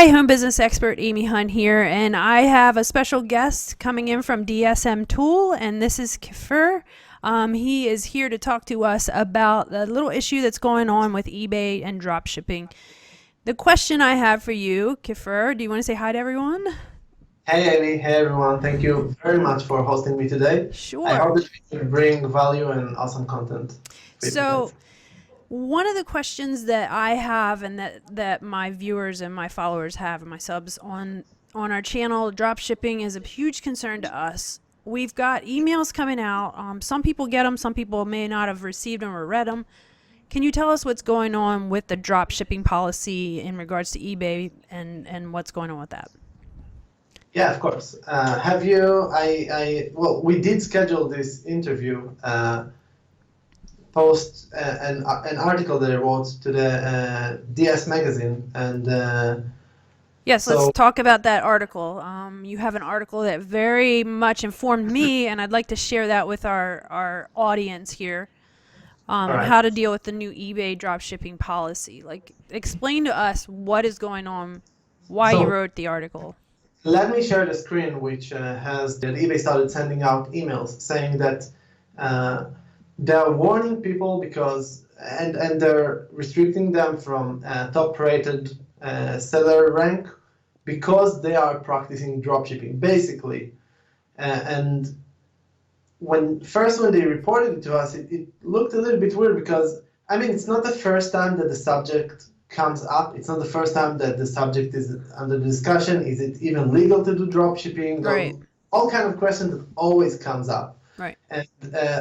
Hi, home business expert Amy Hunt here, and I have a special guest coming in from DSM Tool, and this is KFIR. He is here to talk to us about the little issue that's going on with eBay and drop shipping. The question I have for you, KFIR, do you want to say hi to everyone? Hey Amy, hey everyone. Thank you very much for hosting me today. I Sure. hope that we can bring value and awesome content for you So, guys. one of the questions that I have and that my viewers and my followers have and my subs on our channel, drop shipping is a huge concern to us. We've got emails coming out. Some people get them, some people may not have received them or read them. Can you tell us what's going on with the drop shipping policy in regards to eBay and what's going on with that? Yeah, of course. Have you, well, we did schedule this interview, post an article that I wrote to the DS magazine. And Yes, let's so, talk about that article. You have an article that very much informed me, and I'd like to share that with our audience here. all right. How to deal with the new eBay dropshipping policy. Like, explain to us what is going on, why you So wrote the article. let me share the screen, which has that eBay started sending out emails saying that uh, they're warning people because and they're restricting them from top-rated seller rank because they are practicing dropshipping, basically. And when they reported it to us, it looked a little bit weird because I mean it's not the first time that the subject comes up. It's not the first time that the subject is under discussion. Is it even legal to do dropshipping? Right. All kind of questions that always comes up. Right. And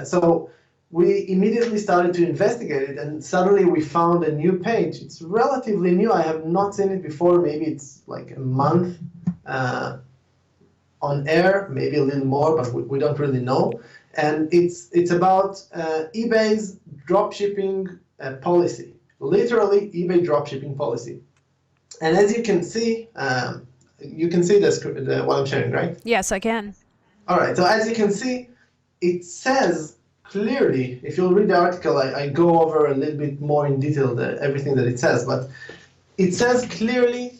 so we immediately started to investigate it, and suddenly we found a new page. It's relatively new. I have not seen it before. Maybe it's like a month on air, maybe a little more, but we don't really know. And it's about eBay's dropshipping policy, literally eBay dropshipping policy. And as you can see what I'm sharing, right? Yes, I can. All right. So as you can see, it says clearly, if you'll read the article, I go over a little bit more in detail everything that it says, but it says clearly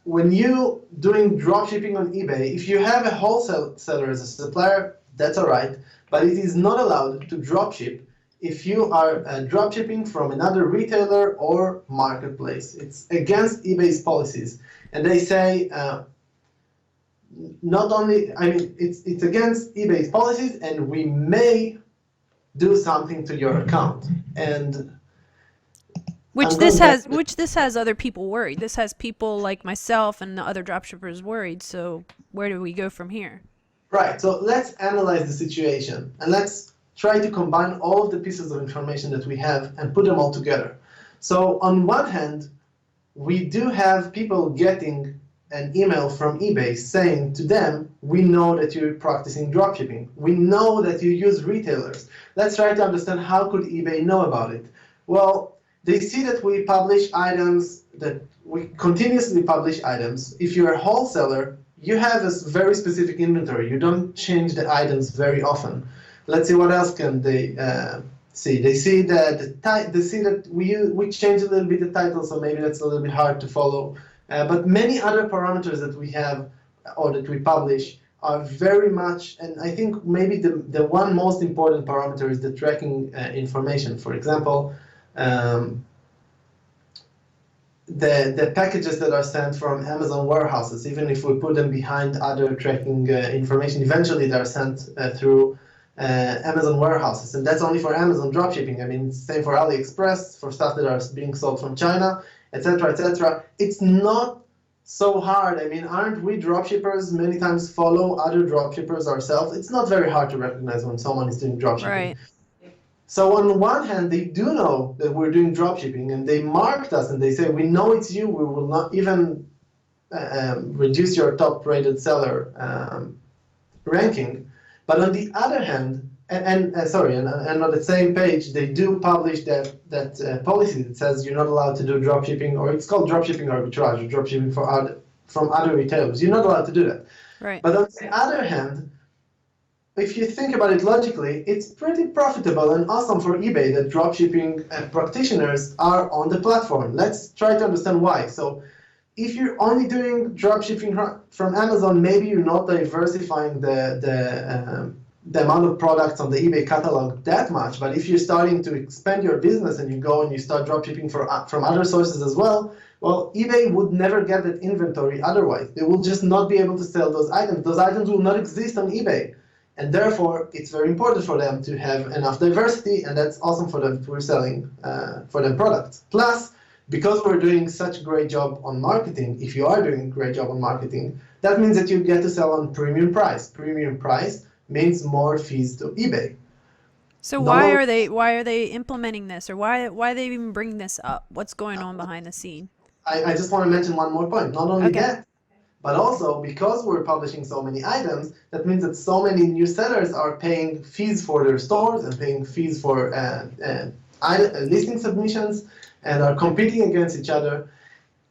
when you doing dropshipping on eBay, if you have a wholesale seller as a supplier, that's all right, but it is not allowed to dropship if you are dropshipping from another retailer or marketplace. It's against eBay's policies, and they say not only, I mean, it's against eBay's policies, and we may do something to your account. And Which I'm this going back has which this has other people worried. This has people like myself and the other dropshippers worried. So where do we go from here? Right, so let's analyze the situation and let's try to combine all of the pieces of information that we have and put them all together. So on one hand, we do have people getting an email from eBay saying to them, we know that you're practicing dropshipping. We know that you use retailers. Let's try to understand how could eBay know about it. Well, they see that we publish items, that we continuously publish items. If you're a wholesaler, you have a very specific inventory. You don't change the items very often. Let's see what else can they see. They see that we change a little bit the title, so maybe that's a little bit hard to follow. But many other parameters that we have or that we publish are very much, and I think maybe the one most important parameter is the tracking information. For example, the packages that are sent from Amazon warehouses, even if we put them behind other tracking information, eventually they're sent through Amazon warehouses, and that's only for Amazon dropshipping. I mean, same for AliExpress, for stuff that are being sold from China, etc., etc. It's not so hard. I mean, aren't we dropshippers many times follow other dropshippers ourselves? It's not very hard to recognize when someone is doing dropshipping. Right. So on one hand, they do know that we're doing dropshipping, and they marked us, and they say, we know it's you. We will not even reduce your top-rated seller ranking. But on the other hand, and on the same page, they do publish that policy that says you're not allowed to do dropshipping, or it's called dropshipping arbitrage, or dropshipping from other retailers. You're not allowed to do that. Right. But on the other hand, if you think about it logically, it's pretty profitable and awesome for eBay that dropshipping practitioners are on the platform. Let's try to understand why. So if you're only doing dropshipping from Amazon, maybe you're not diversifying the amount of products on the eBay catalog that much. But if you're starting to expand your business and you go and you start dropshipping from other sources as well, well, eBay would never get that inventory otherwise. They will just not be able to sell those items. Those items will not exist on eBay. And therefore, it's very important for them to have enough diversity, and that's awesome for them if we're selling for them products. Plus, because we're doing such a great job on marketing, if you are doing a great job on marketing, that means that you get to sell on premium price. Premium price means more fees to eBay. So why are they implementing this, or why are they even bringing this up? What's going on behind the scene? I just want to mention one more point. Not only that, but also because we're publishing so many items, that means that so many new sellers are paying fees for their stores and paying fees for listing submissions and are competing against each other.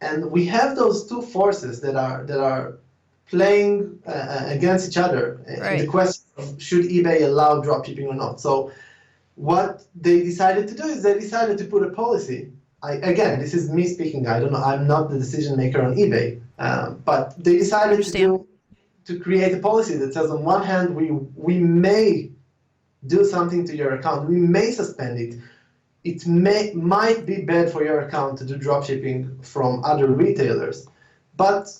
And we have those two forces that are playing against each other in the question of should eBay allow dropshipping or not. So what they decided to do is they decided to put a policy. Again, this is me speaking. I don't know. I'm not the decision maker on eBay, but they decided to create a policy that says, on one hand, we may do something to your account. We may suspend it. It might be bad for your account to do dropshipping from other retailers, but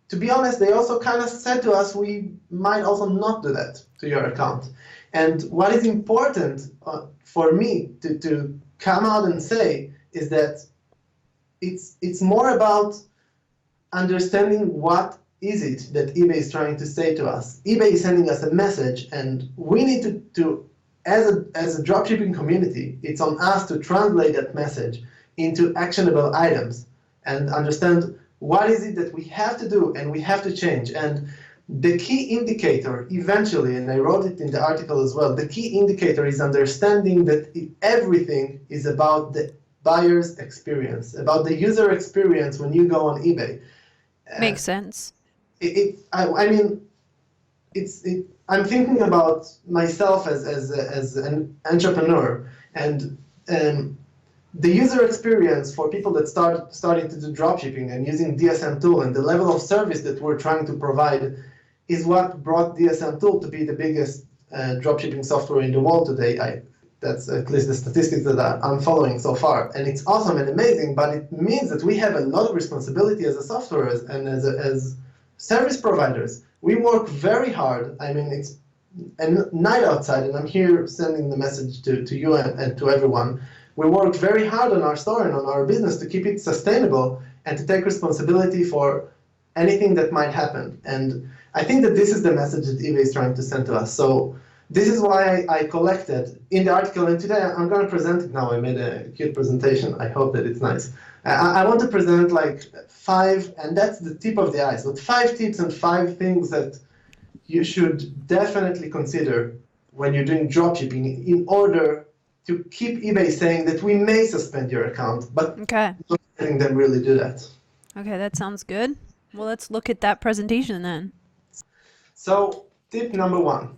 to be honest, they also kind of said to us we might also not do that to your account. And what is important for me to come out and say is that it's more about understanding what is it that eBay is trying to say to us. eBay is sending us a message, and we need to as a dropshipping community, it's on us to translate that message into actionable items and understand what is it that we have to do and we have to change. And the key indicator eventually, and I wrote it in the article as well, the key indicator is understanding that everything is about the buyer's experience, about the user experience when you go on eBay. Makes sense. I'm thinking about myself as an entrepreneur, and the user experience for people that starting to do dropshipping and using DSM tool and the level of service that we're trying to provide is what brought DSM tool to be the biggest dropshipping software in the world today. That's at least the statistics that I'm following so far, and it's awesome and amazing. But it means that we have a lot of responsibility as a software and as service providers. We work very hard. I mean, it's a night outside, and I'm here sending the message to you and to everyone. We work very hard on our store and on our business to keep it sustainable and to take responsibility for anything that might happen. And I think that this is the message that eBay is trying to send to us. So this is why I collected in the article, and today I'm going to present it now. I made a cute presentation. I hope that it's nice. I want to present like 5, and that's the tip of the iceberg, 5 tips and 5 things that you should definitely consider when you're doing dropshipping in order to keep eBay saying that we may suspend your account, but not letting them really do that. Okay, that sounds good. Well, let's look at that presentation then. So tip number 1.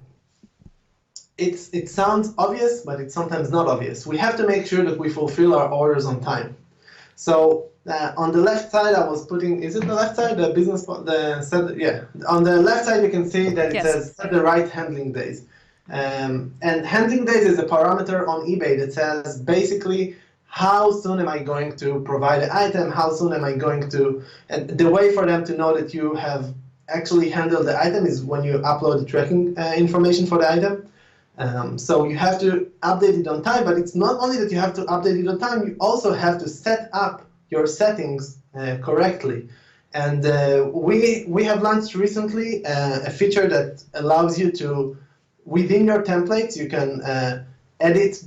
It sounds obvious, but it's sometimes not obvious. We have to make sure that we fulfill our orders on time. So on the left side, I was putting, is it the left side? The business, on the left side, you can see that it says set the right handling days. And handling days is a parameter on eBay that says basically how soon am I going to provide an item, how soon am I going to, and the way for them to know that you have actually handled the item is when you upload the tracking information for the item. So you have to update it on time, but it's not only that you have to update it on time, you also have to set up your settings correctly. And we have launched recently a feature that allows you to, within your templates, you can edit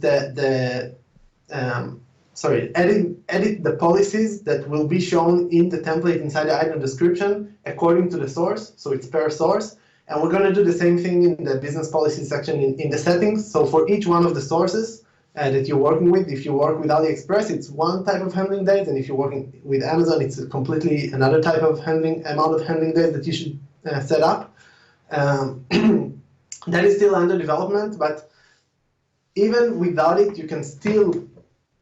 edit the policies that will be shown in the template inside the item description according to the source, so it's per source. And we're going to do the same thing in the business policy section in the settings. So for each one of the sources that you're working with, if you work with AliExpress, it's one type of handling days, and if you're working with Amazon, it's completely another type of amount of handling days that you should set up. That is still under development, but even without it, you can still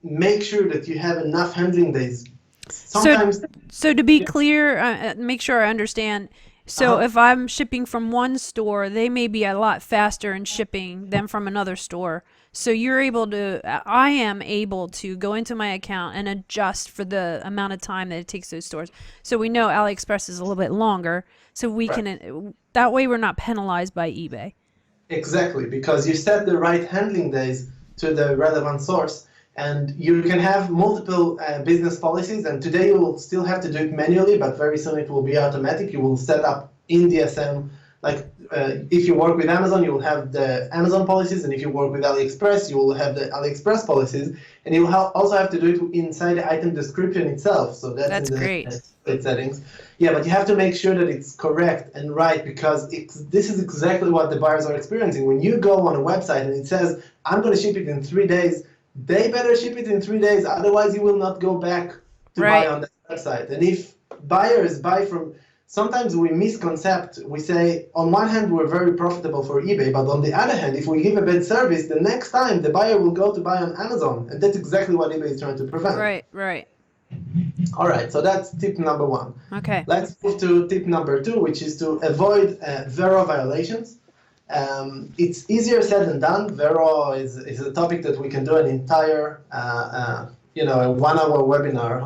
make sure that you have enough handling days. So, Sometimes, so to be yeah, clear, make sure I understand. So if I'm shipping from one store, they may be a lot faster in shipping than from another store. So you're able to, I am able to go into my account and adjust for the amount of time that it takes those stores. So we know AliExpress is a little bit longer. So we right. can, that way we're not penalized by eBay. Exactly, because you set the right handling days to the relevant source, and you can have multiple business policies. And today you will still have to do it manually, but very soon it will be automatic. You will set up in DSM, like if you work with Amazon, you will have the Amazon policies, and if you work with AliExpress, you will have the AliExpress policies, and you will also have to do it inside the item description itself. So that's in That's the great. settings. Yeah, but you have to make sure that it's correct and right, because this is exactly what the buyers are experiencing. When you go on a website and it says, I'm going to ship it in 3 days, they better ship it in 3 days, otherwise you will not go back to buy Right. on that website. And if buyers buy from, sometimes we misconcept, we say, on one hand, we're very profitable for eBay, but on the other hand, if we give a bad service, the next time the buyer will go to buy on Amazon. And that's exactly what eBay is trying to prevent. Right. Right. All right, so that's tip number one. Okay. Let's move to tip number two, which is to avoid VERO violations. It's easier said than done. VERO is a topic that we can do an entire, a 1 hour webinar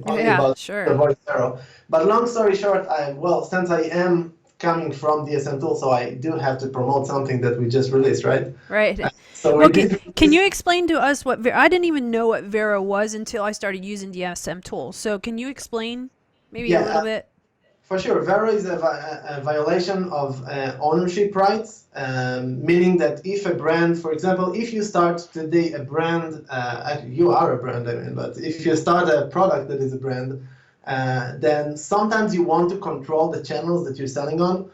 only Yeah, about sure. avoid VERO. But long story short, since I am coming from DSM Tool, so I do have to promote something that we just released, right? Right. So we Well, did can release. you explain to us what I didn't even know what Vero was until I started using DSM Tool. So can you explain maybe a Yeah, little bit? for sure, VERO is a violation of ownership rights, meaning that if a brand, for example, if you start today a brand, you are a brand, I mean, but if you start a product that is a brand, then sometimes you want to control the channels that you're selling on,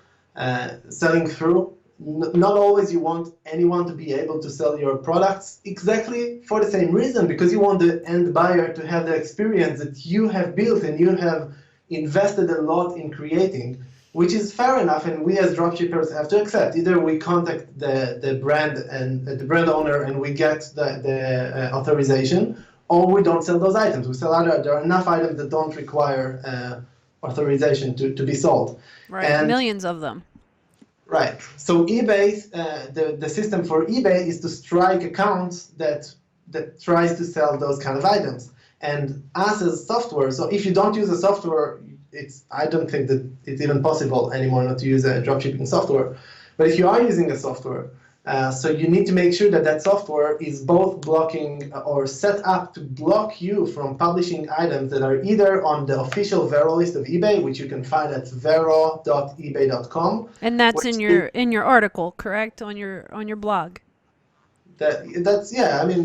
selling through. Not always you want anyone to be able to sell your products exactly for the same reason, because you want the end buyer to have the experience that you have built and you have invested a lot in creating, which is fair enough, and we as dropshippers have to accept. Either we contact the brand and the brand owner and we get the authorization, or we don't sell those items. We sell other. There are enough items that don't require authorization to be sold. Right. And Millions of them. right, so eBay, the system for eBay is to strike accounts that tries to sell those kind of items. And us as software, so if you don't use a software, I don't think that it's even possible anymore not to use a dropshipping software. But if you are using a software, so you need to make sure that that software is both blocking or set up to block you from publishing items that are either on the official Vero list of eBay, which you can find at vero.ebay.com. And that's in your article, correct? On your blog. That's yeah. I mean,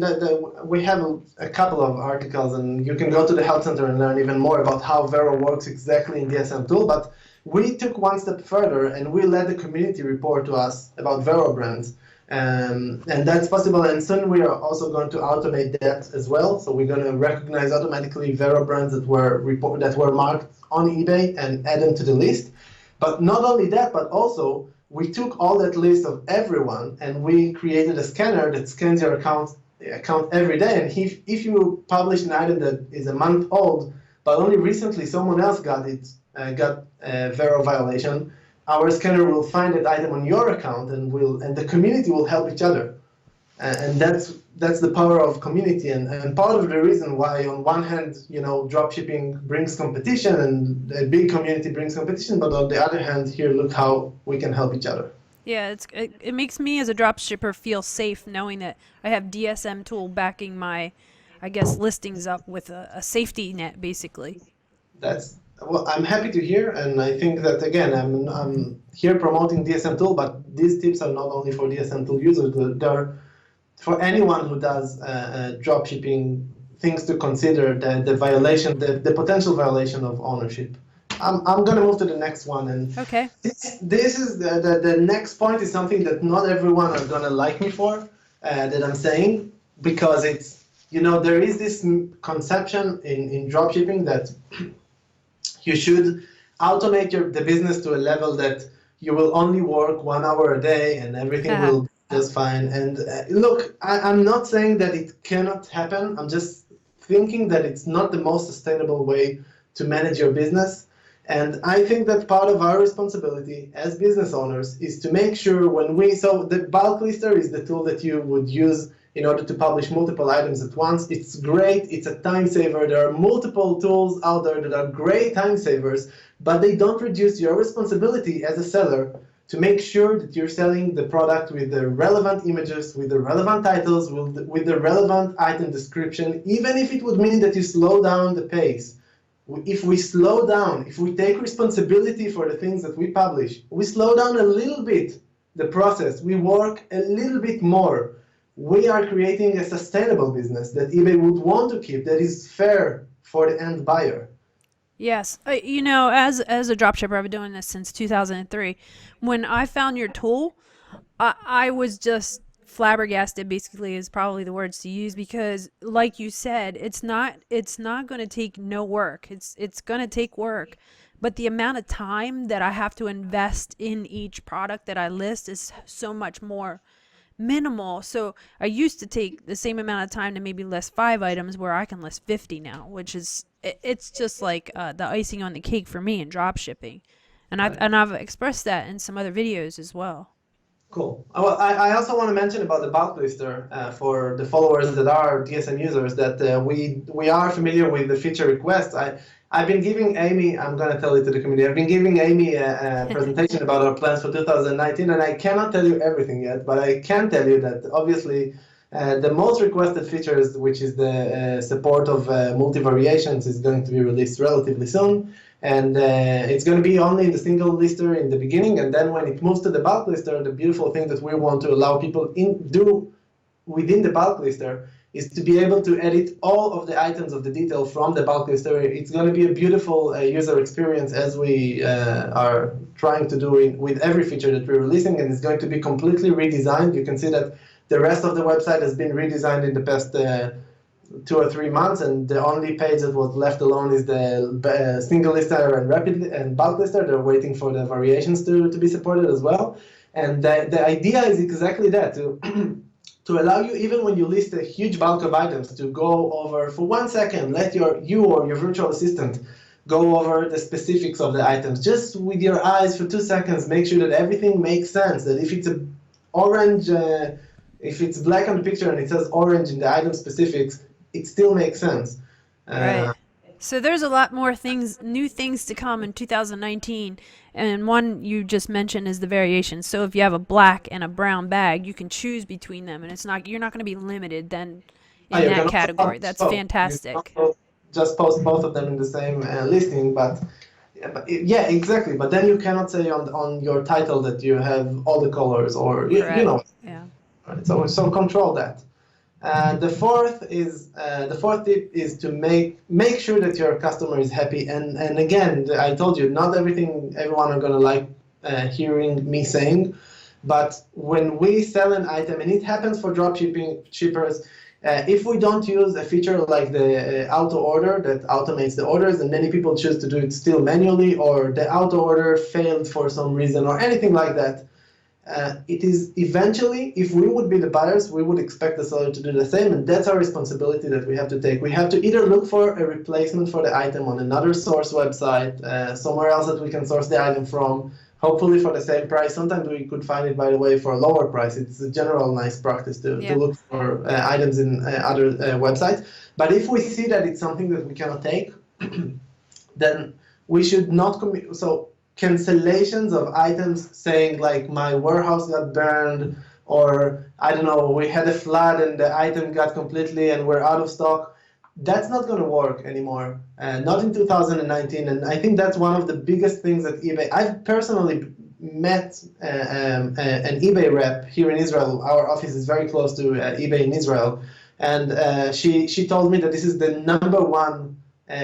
we have a couple of articles, and you can go to the Help Center and learn even more about how Vero works exactly in DSM Tool. But we took one step further, and we let the community report to us about Vero brands, and that's possible. And soon we are also going to automate that as well. So we're going to recognize automatically Vero brands that were marked on eBay and add them to the list. But not only that, but also we took all that list of everyone and we created a scanner that scans your account every day. And if you publish an item that is a month old, but only recently someone else got a Vero violation, our scanner will find that item on your account and the community will help each other. And that's the power of community, and part of the reason why, on one hand, dropshipping brings competition and a big community brings competition, but on the other hand, here, look how we can help each other. Yeah, it makes me as a dropshipper feel safe knowing that I have DSM Tool backing my, I guess, listings up with a safety net, basically. Well, I'm happy to hear, and I think that again, I'm here promoting DSM Tool, but these tips are not only for DSM Tool users; they're for anyone who does drop shipping, things to consider, the violation, the potential violation of ownership. I'm going to move to the next one, and Okay. this is the next point is something that not everyone are going to like me for, that I'm saying, because it's, there is this conception in drop shipping that you should automate the business to a level that you will only work 1 hour a day and everything will be just fine. And look, I'm not saying that it cannot happen. I'm just thinking that it's not the most sustainable way to manage your business. And I think that part of our responsibility as business owners is to make sure so the bulk lister is the tool that you would use in order to publish multiple items at once. It's great, it's a time saver. There are multiple tools out there that are great time savers, but they don't reduce your responsibility as a seller to make sure that you're selling the product with the relevant images, with the relevant titles, with the relevant item description, even if it would mean that you slow down the pace. If we slow down, if we take responsibility for the things that we publish, we slow down a little bit the process, we work a little bit more, we are creating a sustainable business that eBay would want to keep, that is fair for the end buyer. Yes. You know, as a dropshipper, I've been doing this since 2003. When I found your tool, I was just flabbergasted, basically, is probably the words to use, because like you said, it's not going to take no work. It's going to take work, but the amount of time that I have to invest in each product that I list is so much more minimal. So I used to take the same amount of time to maybe list 5 items, where I can list 50 now, which is, it's just like the icing on the cake for me in drop shipping. And I've expressed that in some other videos as well. Cool. Well, I also want to mention about the bulk lister for the followers that are DSM users, that we are familiar with the feature requests. I've been giving Amy, I'm going to tell it to the community, I've been giving Amy a presentation about our plans for 2019, and I cannot tell you everything yet, but I can tell you that obviously the most requested features, which is the support of multi-variations, is going to be released relatively soon. And it's going to be only in the single lister in the beginning, and then when it moves to the bulk lister, the beautiful thing that we want to allow people do within the bulk lister is to be able to edit all of the items of the detail from the bulk lister. It's going to be a beautiful user experience, as we are trying to do with every feature that we're releasing, and it's going to be completely redesigned. You can see that the rest of the website has been redesigned in the past 2 or 3 months, and the only page that was left alone is the single lister and bulk lister. They're waiting for the variations to be supported as well. And the idea is exactly that, to allow you, even when you list a huge bulk of items, to go over for 1 second, let you or your virtual assistant go over the specifics of the items. Just with your eyes for 2 seconds, make sure that everything makes sense, that if it's an orange, if it's black on the picture and it says orange in the item specifics, it still makes sense. Right. So there's a lot more new things to come in 2019, and one you just mentioned is the variations. So if you have a black and a brown bag, you can choose between them, and you're not going to be limited then in that category. That's fantastic. Just post both of them in the same listing, but yeah, exactly. But then you cannot say on your title that you have all the colors, or you know. Yeah. Right? So control that. The fourth tip is to make sure that your customer is happy. And again, I told you, not everyone are gonna like hearing me saying, but when we sell an item, and it happens for drop shippers, if we don't use a feature like the auto order that automates the orders, and many people choose to do it still manually, or the auto order failed for some reason, or anything like that, it is eventually, if we would be the buyers, we would expect the seller to do the same, and that's our responsibility that we have to take. We have to either look for a replacement for the item on another source website, somewhere else that we can source the item from, hopefully for the same price. Sometimes we could find it, by the way, for a lower price. It's a general nice practice to look for items in other websites. But if we see that it's something that we cannot take, then we should not commit. So cancellations of items saying like my warehouse got burned, or I don't know, we had a flood and the item got completely and we're out of stock, that's not going to work anymore, not in 2019. And I think that's one of the biggest things that eBay, I've personally met an eBay rep here in Israel. Our office is very close to eBay in Israel, and she told me that this is the #1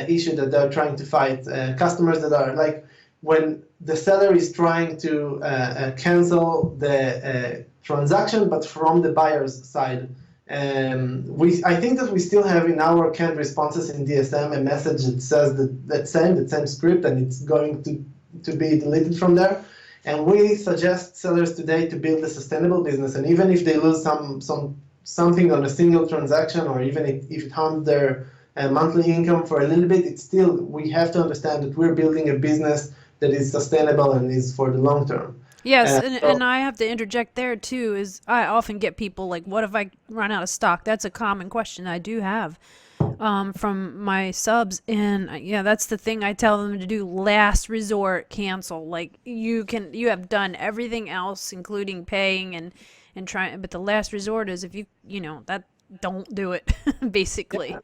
issue that they're trying to fight. Customers that are like, when the seller is trying to cancel the transaction, but from the buyer's side. I think that we still have in our canned responses in DSM a message that says that same script, and it's going to be deleted from there. And we suggest sellers today to build a sustainable business, and even if they lose something on a single transaction, or even if it harms their monthly income for a little bit, it's still, we have to understand that we're building a business that is sustainable and is for the long term. Yes, So and I have to interject there too. Is I often get people like, "What if I run out of stock?" That's a common question I do have from my subs, and yeah, that's the thing I tell them to do. Last resort, cancel. Like you have done everything else, including paying and trying, but the last resort is if that don't do it, basically.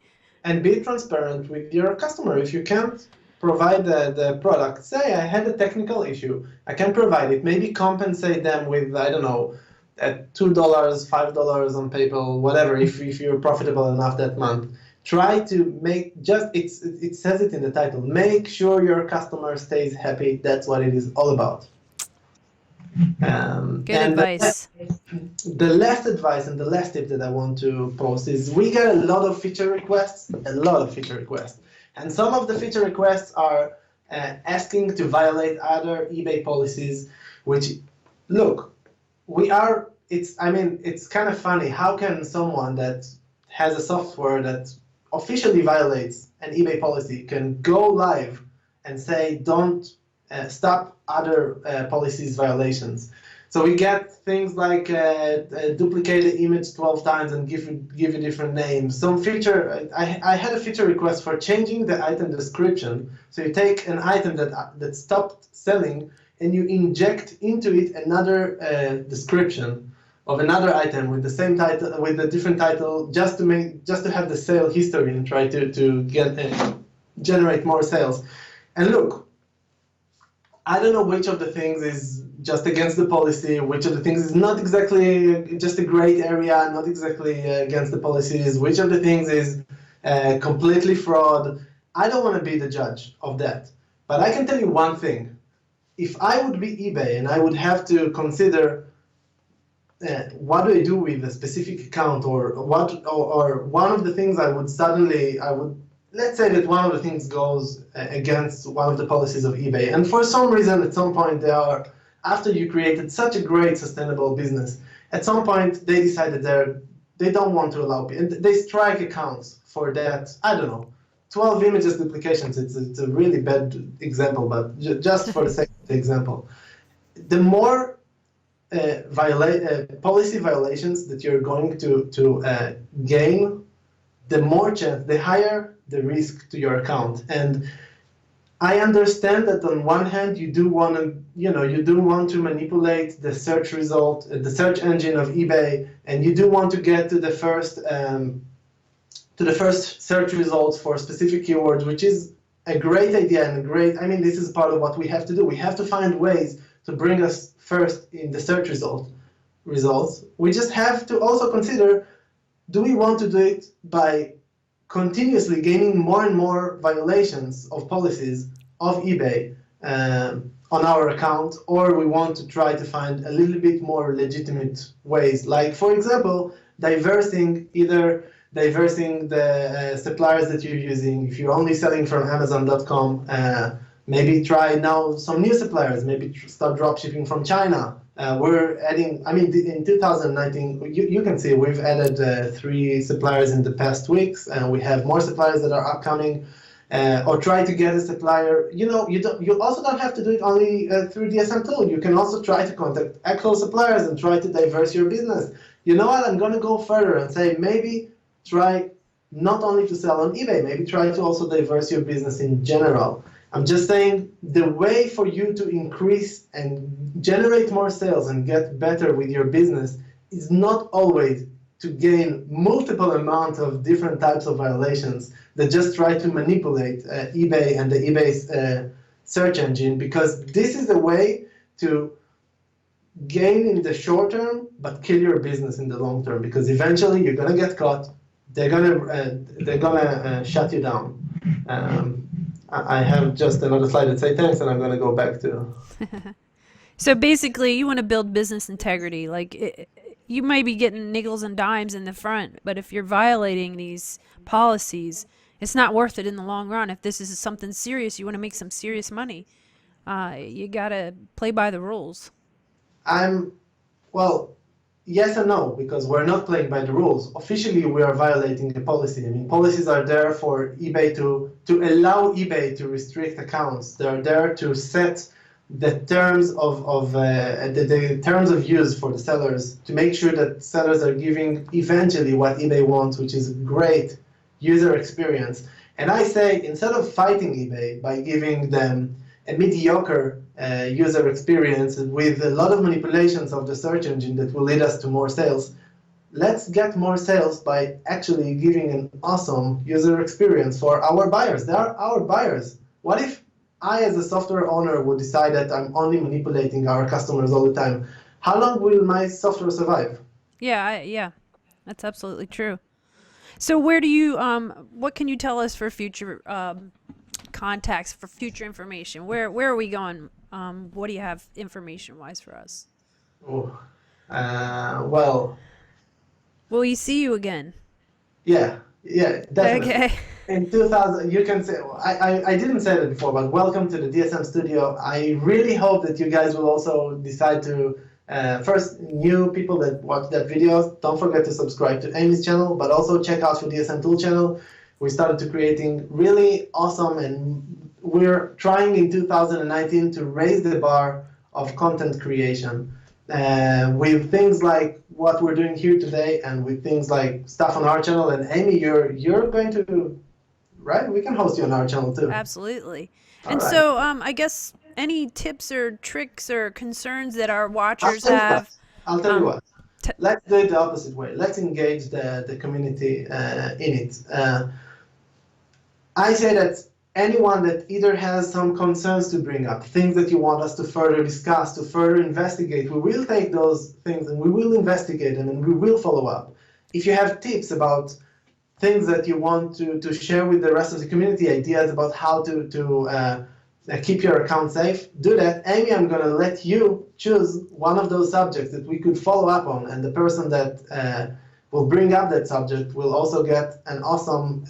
and be transparent with your customer. If you can't provide the product, say I had a technical issue, I can provide it. Maybe compensate them with, I don't know, $2, $5 on PayPal, whatever, if you're profitable enough that month. Try to make it says it in the title, make sure your customer stays happy. That's what it is all about. Good And advice. the last advice and the last tip that I want to post is we get a lot of feature requests, and some of the feature requests are asking to violate other eBay policies, which, look, it's kind of funny. How can someone that has a software that officially violates an eBay policy can go live and say, don't stop other policies violations? So we get things like duplicate the image 12 times and give a different name. Some feature, I had a feature request for changing the item description. So you take an item that stopped selling and you inject into it another description of another item with the same title, with a different title, just to have the sale history and try to get generate more sales. And look, I don't know which of the things is just against the policy, which of the things is not exactly just a gray area, not exactly against the policies, which of the things is completely fraud. I don't want to be the judge of that. But I can tell you one thing. If I would be eBay and I would have to consider what do I do with a specific account, or one of the things I would let's say that one of the things goes against one of the policies of eBay, and for some reason at some point after you created such a great sustainable business, at some point they decided they don't want to allow people, and they strike accounts for that, I don't know, 12 images duplications. It's a really bad example, but just for the sake of the example, the more policy violations that you're going to gain, the higher the risk to your account. And I understand that on one hand you do want to manipulate the search result, the search engine of eBay, and you do want to get to the first search results for specific keywords, which is a great idea and this is part of what we have to do. We have to find ways to bring us first in the search results. We just have to also consider, do we want to do it by continuously gaining more and more violations of policies of eBay on our account, or we want to try to find a little bit more legitimate ways, like, for example, diversing the suppliers that you're using. If you're only selling from Amazon.com, maybe try now some new suppliers, maybe start dropshipping from China. We're adding, in 2019, you can see we've added 3 suppliers in the past weeks, and we have more suppliers that are upcoming. Or try to get a supplier. You also don't have to do it only through DSM Tool. You can also try to contact actual suppliers and try to diverse your business. You know what? I'm going to go further and say maybe try not only to sell on eBay, maybe try to also diverse your business in general. I'm just saying the way for you to increase and generate more sales and get better with your business is not always to gain multiple amounts of different types of violations that just try to manipulate eBay and the eBay's search engine, because this is a way to gain in the short term but kill your business in the long term, because eventually you're gonna get caught. They're gonna shut you down. I have just another slide that say thanks, and I'm gonna go back to. So basically, you want to build business integrity. You might be getting nickels and dimes in the front, but if you're violating these policies, it's not worth it in the long run. If this is something serious, you want to make some serious money, you gotta play by the rules. Well, yes and no, because we're not playing by the rules. Officially, we are violating the policy. I mean, policies are there for eBay to allow eBay to restrict accounts. They're there to set the terms of the terms of use for the sellers, to make sure that sellers are giving eventually what eBay wants, which is great user experience. And I say, instead of fighting eBay by giving them a mediocre user experience with a lot of manipulations of the search engine that will lead us to more sales, let's get more sales by actually giving an awesome user experience for our buyers. They are our buyers. What if I, as a software owner, would decide that I'm only manipulating our customers all the time? How long will my software survive? Yeah, yeah, that's absolutely true. So where do you, what can you tell us for future contacts, for future information? Where are we going? What do you have information-wise for us? Oh, well, Will we see you again? yeah, definitely. Okay. In 2000, you can say, I didn't say that before, but welcome to the DSM studio. I really hope that you guys will also decide to, first, new people that watch that video, don't forget to subscribe to Amy's channel, but also check out for DSM Tool channel. We started to creating really awesome, and we're trying in 2019 to raise the bar of content creation with things like what we're doing here today, and with things like stuff on our channel. And Amy, you're going to, right? We can host you on our channel too. Absolutely. All And right. so, I guess any tips or tricks or concerns that our watchers have? I'll tell you what. t- Let's do it the opposite way. Let's engage the community in it. I say that anyone that either has some concerns to bring up, things that you want us to further discuss, to further investigate, we will take those things and we will investigate them and we will follow up. If you have tips about things that you want to share with the rest of the community, ideas about how to keep your account safe, do that. Amy, I'm going to let you choose one of those subjects that we could follow up on, and the person that will bring up that subject will also get an awesome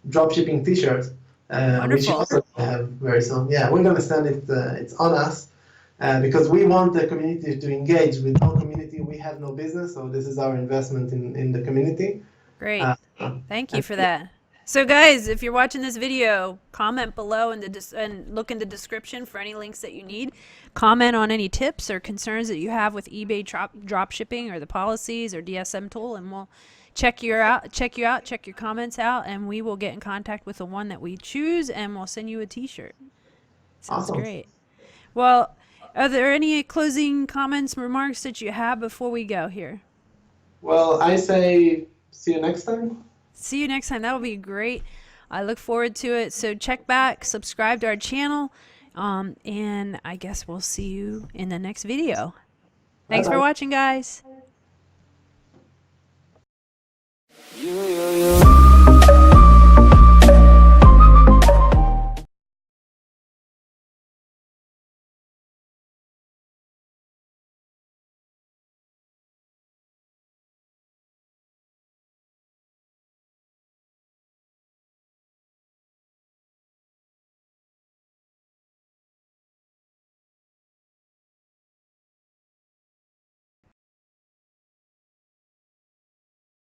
dropshipping t-shirt, which you Wonderful. also have very soon. Yeah, we're going to send it. It's on us because we want the community to engage. With no community, we have no business. So this is our investment in the community. Great. Thank you for that. So guys, if you're watching this video, comment below and look in the description for any links that you need. Comment on any tips or concerns that you have with eBay drop shipping or the policies or DSM tool, and we'll check your comments out, and we will get in contact with the one that we choose, and we'll send you a t-shirt. Sounds Awesome. great. Well, are there any closing comments, remarks that you have before we go here? Well, I say see you next time. See you next time. That'll be great. I look forward to it. So check back, subscribe to our channel, and I guess we'll see you in the next video. Thanks for Bye-bye. watching, guys. You